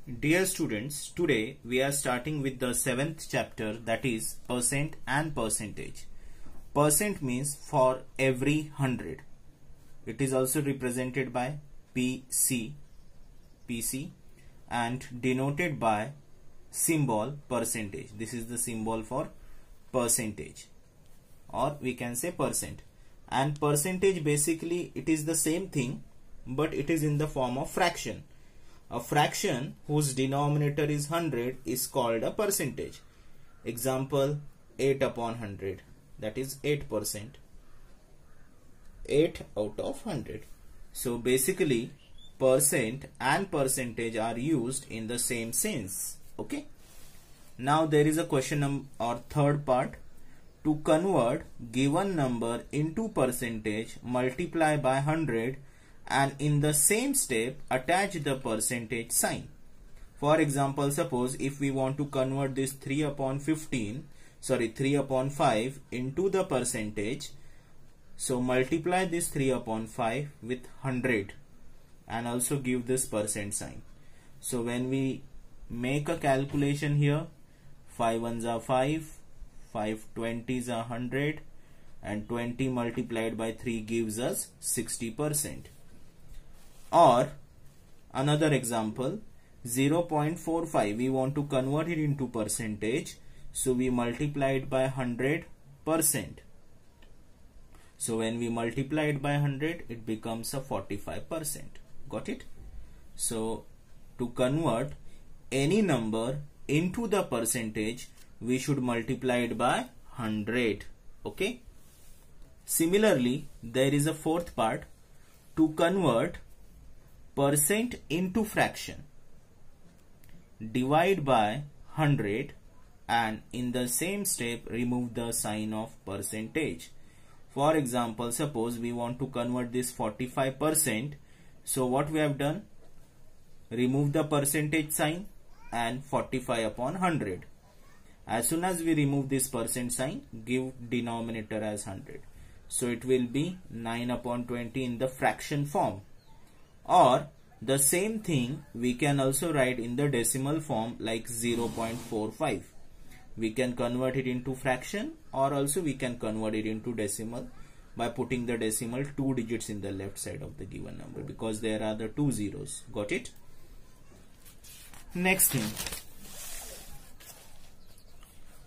Dear students, today we are starting with the 7th chapter, that is percent and percentage. Percent means for every 100. It is also represented by PC and denoted by symbol percentage. This is the symbol for percentage, or we can say percent. And percentage, basically it is the same thing, but it is in the form of fraction. A fraction whose denominator is 100 is called a percentage. Example, 8 upon 100, that is 8%. 8 out of 100. So basically percent and percentage are used in the same sense. Okay. Now there is a question or third part. To convert given number into percentage, multiply by 100 and in the same step attach the percentage sign. For example, suppose if we want to convert this 3 upon 5 into the percentage, so multiply this 3 upon 5 with 100 and also give this percent sign. So when we make a calculation here, 5 ones are 5, 5 20s are 100, and 20 multiplied by 3 gives us 60%. Or another example, 0.45, we want to convert it into percentage, so we multiply it by 100%. So when we multiply it by 100, it becomes a 45%. Got it? So to convert any number into the percentage, we should multiply it by 100. Okay. Similarly, there is a fourth part. To convert percent into fraction, divide by 100 and in the same step remove the sign of percentage. For example, suppose we want to convert this 45%. So what we have done? Remove the percentage sign and 45 upon 100. As soon as we remove this percent sign, give denominator as 100. So it will be 9 upon 20 in the fraction form. Or the same thing we can also write in the decimal form like 0.45. We can convert it into fraction, or also we can convert it into decimal by putting the decimal 2 digits in the left side of the given number, because there are the 2 zeros. Got it? Next thing,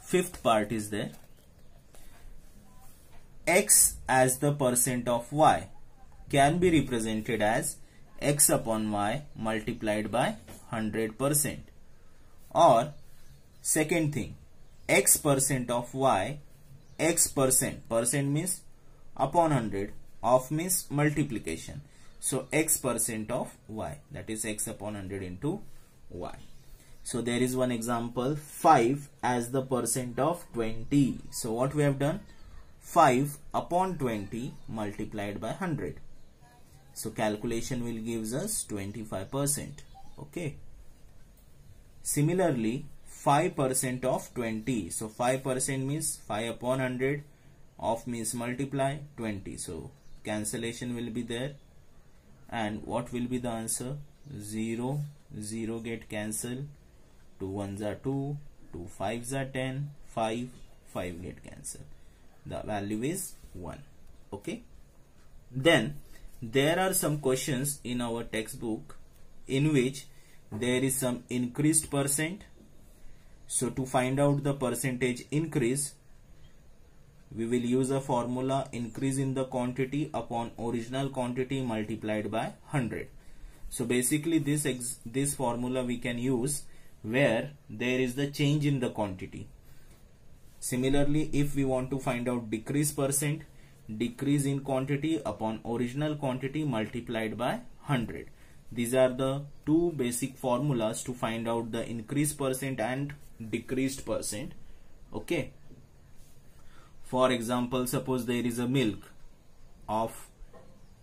fifth part is there. X as the percent of y can be represented as x upon y multiplied by 100%. Or second thing, x percent of y, x percent means upon 100, of means multiplication. So x percent of y, that is x upon 100 into y. So there is one example, 5 as the percent of 20. So what we have done? 5 upon 20 multiplied by 100. So calculation will gives us 25%. Okay. Similarly, 5% of 20. So 5% means 5 upon 100, of means multiply 20. So cancellation will be there. And what will be the answer? 0, 0 get cancelled. 2 ones are 2, 2 5s are 10, 5 get cancelled. The value is 1. Okay. Then there are some questions in our textbook in which there is some increased percent. So to find out the percentage increase, we will use a formula, increase in the quantity upon original quantity multiplied by 100. So basically this formula we can use where there is the change in the quantity. Similarly, if we want to find out decrease percent, decrease in quantity upon original quantity multiplied by 100. These are the two basic formulas to find out the increased percent and decreased percent. Okay. For example, suppose there is a milk of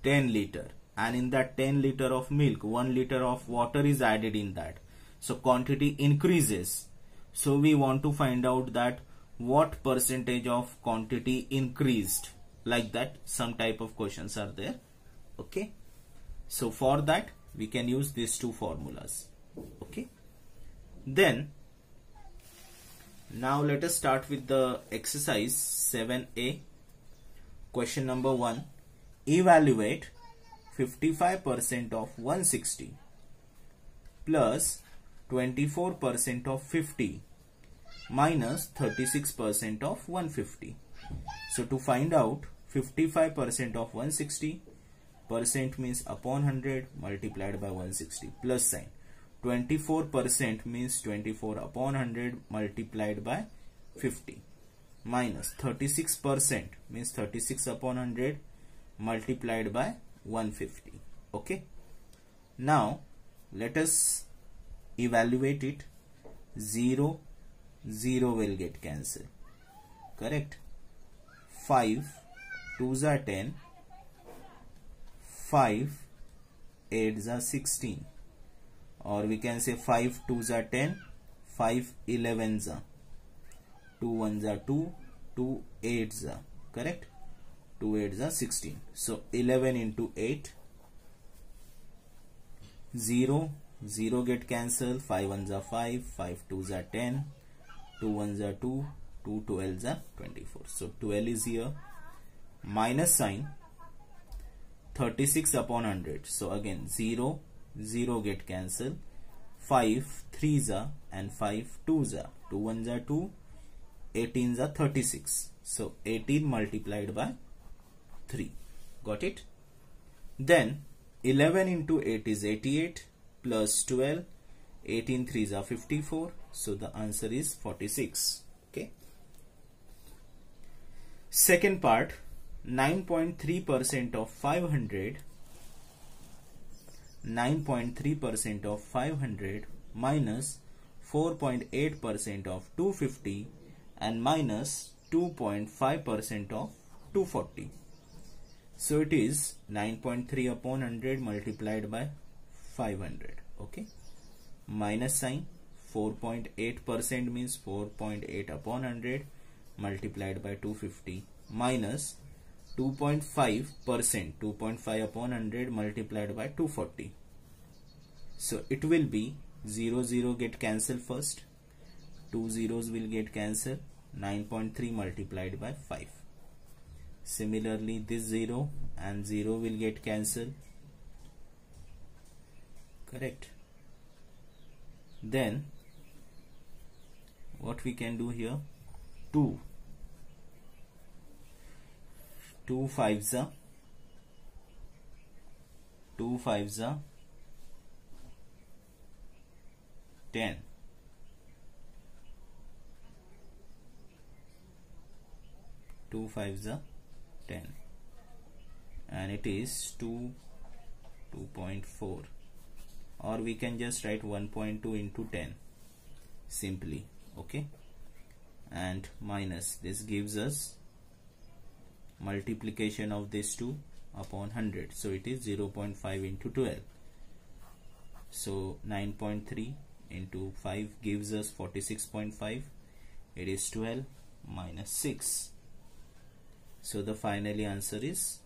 10 liter and in that 10 liter of milk 1 liter of water is added in that. So quantity increases. So we want to find out that what percentage of quantity increased. Like that, some type of questions are there. Okay. So for that we can use these two formulas. Okay. Then now let us start with the exercise 7a. Question number 1. Evaluate 55% of 160 plus 24% of 50 minus 36% of 150. So to find out 55% of 160, percent means upon 100 multiplied by 160 plus sign. 24% means 24 upon 100 multiplied by 50 minus 36% means 36 upon 100 multiplied by 150. Okay. Now let us evaluate it. 0, 0 will get cancelled. Correct. 5 2s are 10. 5 8s are 16. Or we can say 5 2s are 10. 5 11s are. 2 1s are 2. 2 8s are. Correct. 2 8s are 16. So 11 into 8. 0, 0 get cancelled. 5 1s are 5. 5 2s are 10. 2 1s are 2. 2 12s are 24. So 12 is here. Minus sign. 36 upon 100. So again 0, 0 get cancelled. 5 3s are and 5 2s are. 2 1s are 2. 18s are 36. So 18 multiplied by 3. Got it? Then 11 into 8 is 88 plus 12. 18 3s are 54. So the answer is 46. Okay. Second part. 9.3% of 500. 9.3% of 500 minus 4.8% of 250 and minus 2.5% of 240. So it is 9.3 upon 100 multiplied by 500. Okay. Minus sign. 4.8% means 4.8 upon 100 multiplied by 250 minus 2.5%, 2.5 upon 100 multiplied by 240. So it will be 0, 0 get cancelled first. 2 zeros will get cancelled. 9.3 multiplied by 5. Similarly, this 0 and 0 will get cancelled. Correct. Then what we can do here? 2. 2 5s are 2 5s are 10. 2 5s are 10 and it is 2.4, or we can just write 1.2 into 10 simply. Okay. And minus this gives us multiplication of this 2 upon 100. So it is 0.5 into 12. So 9.3 into 5 gives us 46.5. It is 12 minus 6. So the finally answer is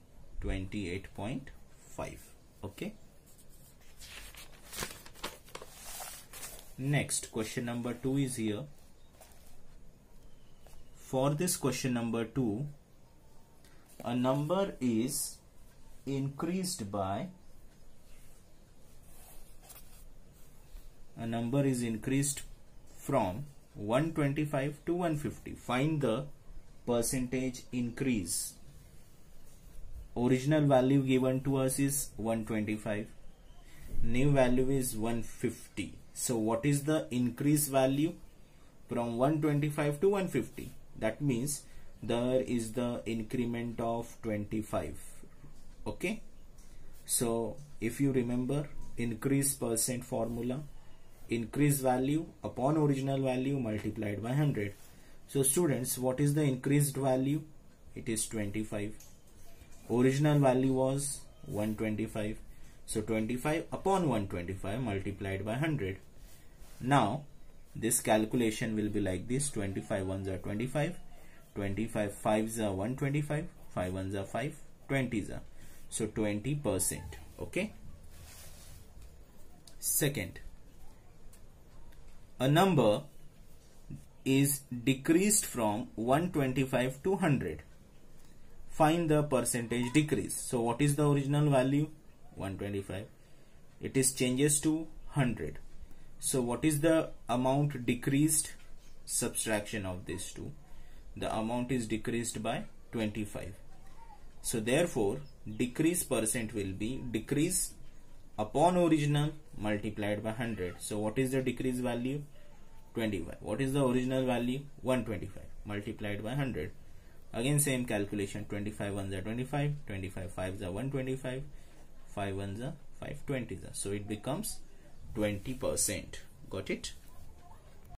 28.5. Okay. Next question number 2 is here. For this question number 2, a number is increased from 125 to 150. Find the percentage increase. Original value given to us is 125. New value is 150. So what is the increase value from 125 to 150? That means there is the increment of 25. Okay. So if you remember increase percent formula, increase value upon original value multiplied by 100. So students, what is the increased value? It is 25. Original value was 125. So 25 upon 125 multiplied by 100. Now this calculation will be like this. 25 ones are 25. 25 5s are 125. 5 ones are 5. 20s are. So 20%. Okay. Second, a number is decreased from 125 to 100. Find the percentage decrease. So what is the original value? 125. It is changes to 100. So what is the amount decreased? Subtraction of these two. The amount is decreased by 25. So therefore decrease percent will be decrease upon original multiplied by 100. So what is the decrease value? 25. What is the original value? 125 multiplied by 100. Again same calculation. 25 ones are 25, 25 fives are 125, 5 ones are 520s. So it becomes 20%. Got it?